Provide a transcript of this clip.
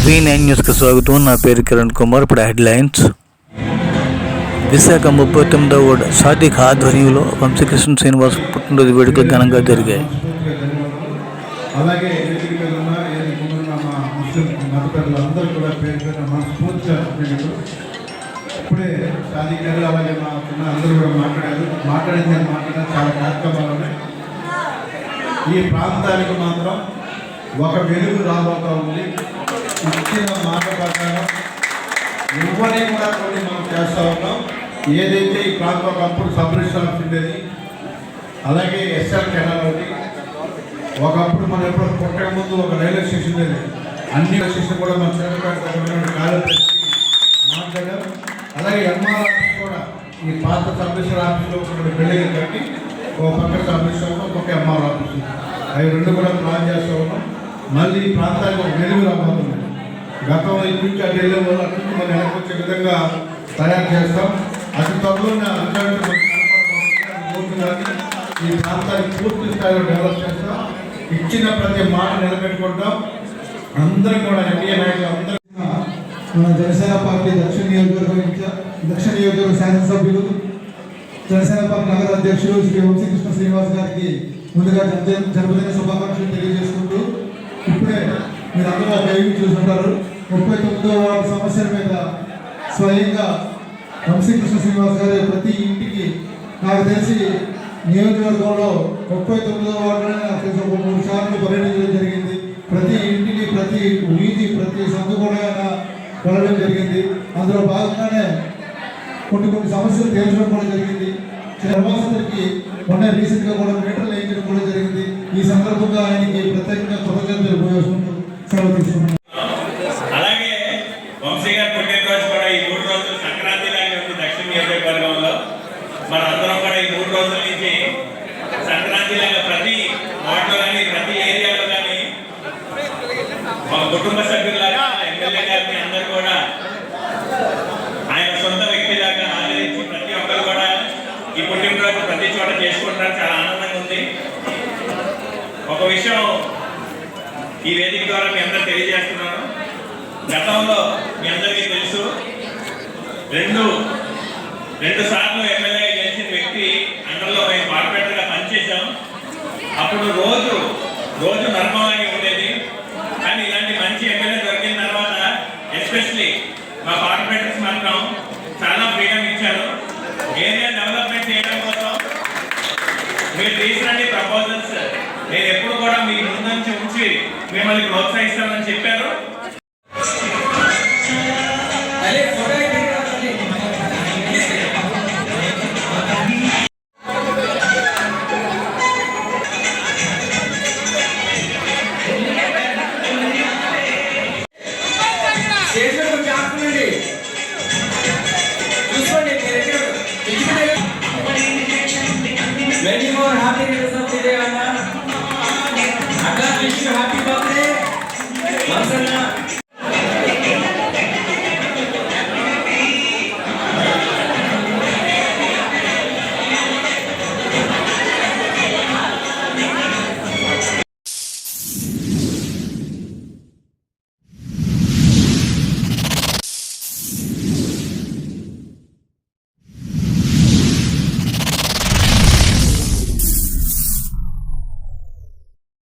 V9 న్యూస్కి స్వాగతం. నా పేరు కిరణ్ కుమార్. ఇప్పుడు హెడ్లైన్స్. విశాఖ 39వ వార్డు సాదిక్ ఆధ్వర్యంలో వంశీకృష్ణ శ్రీనివాస్ పుట్టినరోజు వేడుకలు ఘనంగా జరిగాయి. అలాగే మతపెద్దలందరూ కూడా పేరు మనస్ఫూర్తిగా ఇప్పుడే సాదిక్ గారు అలాగే మా అందరూ కూడా మాట్లాడిన చాలా కార్యక్రమాలు ఉన్నాయి. ఈ ప్రాంతానికి మాత్రం ఒక వెలుగు రాబోతూ ఉంది. ఇచ్చిన మాట ప్రకారం ఎవరిని కూడా కొన్ని మనం చేస్తూ ఉన్నాం. ఏదైతే ఈ ప్రాంతం ఒకప్పుడు సబ్ రిజిస్టర్ ఆఫీస్ ఉండేది, అలాగే ఎస్ఆర్ కెనాల్ ఒకటి, ఒకప్పుడు మనం ఎప్పుడు పుట్టక ముందు ఒక రైల్వే స్టేషన్ ఉండేది. అన్ని స్టేషన్ కూడా మన చిన్నపాటి కార్యదర్శి మాట్లాడాం. అలాగే ఎంఆర్ ఆఫీస్ కూడా ఈ పాత సబ్ రిజిస్టర్ ఆఫీస్లో ఒక బిల్డింగ్ కట్టి ఒక పక్క సబ్ రిజిస్టర్ ఒక ఎంఆర్ ఆఫీస్, అవి రెండు కూడా ప్లాన్ చేస్తూ ఉన్నాం. మళ్ళీ ఈ ప్రాంతానికి ఒక వెలుగు రాబోతుంది. గతంలో ఇటు నుంచి అటు వెళ్ళే వాళ్ళు అటు నుంచి మనం వెనక్కి వచ్చే విధంగా తయారు చేస్తాం. అతి త్వరలోనే ఈ ప్రాంతాన్ని పూర్తి స్థాయిలో డెవలప్ చేస్తాం. ఇచ్చిన ప్రతి మాట నిలబెట్టుకుంటాం. అందరం కూడా ఎన్డీఏ నాయకులు అందరూ మన జనసేన పార్టీ దక్షిణ నియోజకవర్గ శాసనసభ్యులు, జనసేన పార్టీ నగర అధ్యక్షులు శ్రీ వంశీకృష్ణ శ్రీనివాస్ గారికి ముందుగా జన్మదిన శుభాకాంక్షలు తెలియజేసుకుంటూ, ఇప్పుడే మీరు అందరూ ఒక ఏమి చూస్తుంటారు. 39వ వార్డు సమస్యల మీద స్వయంగా వంశీకృష్ణ శ్రీనివాస్ గారు ప్రతి ఇంటికి, నాకు తెలిసి నియోజకవర్గంలో 39వ వార్డులో నాకు తెలిసి ఒక 3 సార్లు పర్యటించడం జరిగింది. ప్రతి ఇంటిని, ప్రతి వీధి, ప్రతి సందు కూడా వెళ్ళడం జరిగింది. అందులో భాగంగానే కొన్ని సమస్యలు తేల్చడం కూడా జరిగింది. నిర్వాసితులకి మొన్న రీసెంట్గా కూడా మీటర్లు వేయించడం కూడా జరిగింది. ఈ సందర్భంగా ఆయనకి ప్రత్యేకంగా కృతజ్ఞతలు పోయేసుకుంటూ సెలవు తీసుకున్నాం. అలాగే వంశీ గారు పుట్టినరోజు కూడా ఈ 3 రోజులు సంక్రాంతి లాగే ఉంది దక్షిణ నియోజకవర్గంలో. మన అందరం కూడా ఈ 3 రోజుల నుంచి సంక్రాంతి లాగా ప్రతి వార్డులో కానీ ప్రతి ఏరియాలో కానీ మా కుటుంబ సభ్యులాగా ఎమ్మెల్యే గారిని అందరూ కూడా ఆయన సొంత వ్యక్తిలాగా ఆదరించి ప్రతి ఒక్కరు కూడా ఈ పుట్టినరోజు ప్రతి చోట చేసుకుంటారు. చాలా ఆనందంగా ఉంది. ఒక విషయం ఈ వేదిక ద్వారా మీ అందరూ తెలియజేస్తున్నాను. గతంలో మీ అందరికీ తెలుసు, రెండు సార్లు ఎమ్మెల్యేగా గెలిచిన వ్యక్తి అండర్లో మేము కార్పొరేటర్గా పనిచేశాం. అప్పుడు రోజు నర్మలాగే ఉండేది. కానీ ఇలాంటి మంచి ఎమ్మెల్యే దొరికిన తర్వాత ఎస్పెషలీ మా కార్పొరేటర్స్ మాత్రం చాలా ఫ్రీడమ్ ఇచ్చారు. ఏరియా డెవలప్మెంట్ చేయడం కోసం మీరు తీసుకురండి ప్రపోజల్స్, నేను ఎప్పుడు కూడా మీ ముందు ఉంచి మిమ్మల్ని ప్రోత్సహిస్తామని చెప్పారు. Many more happy returns of the day, Anna. Advance wish you happy birthday. Once again.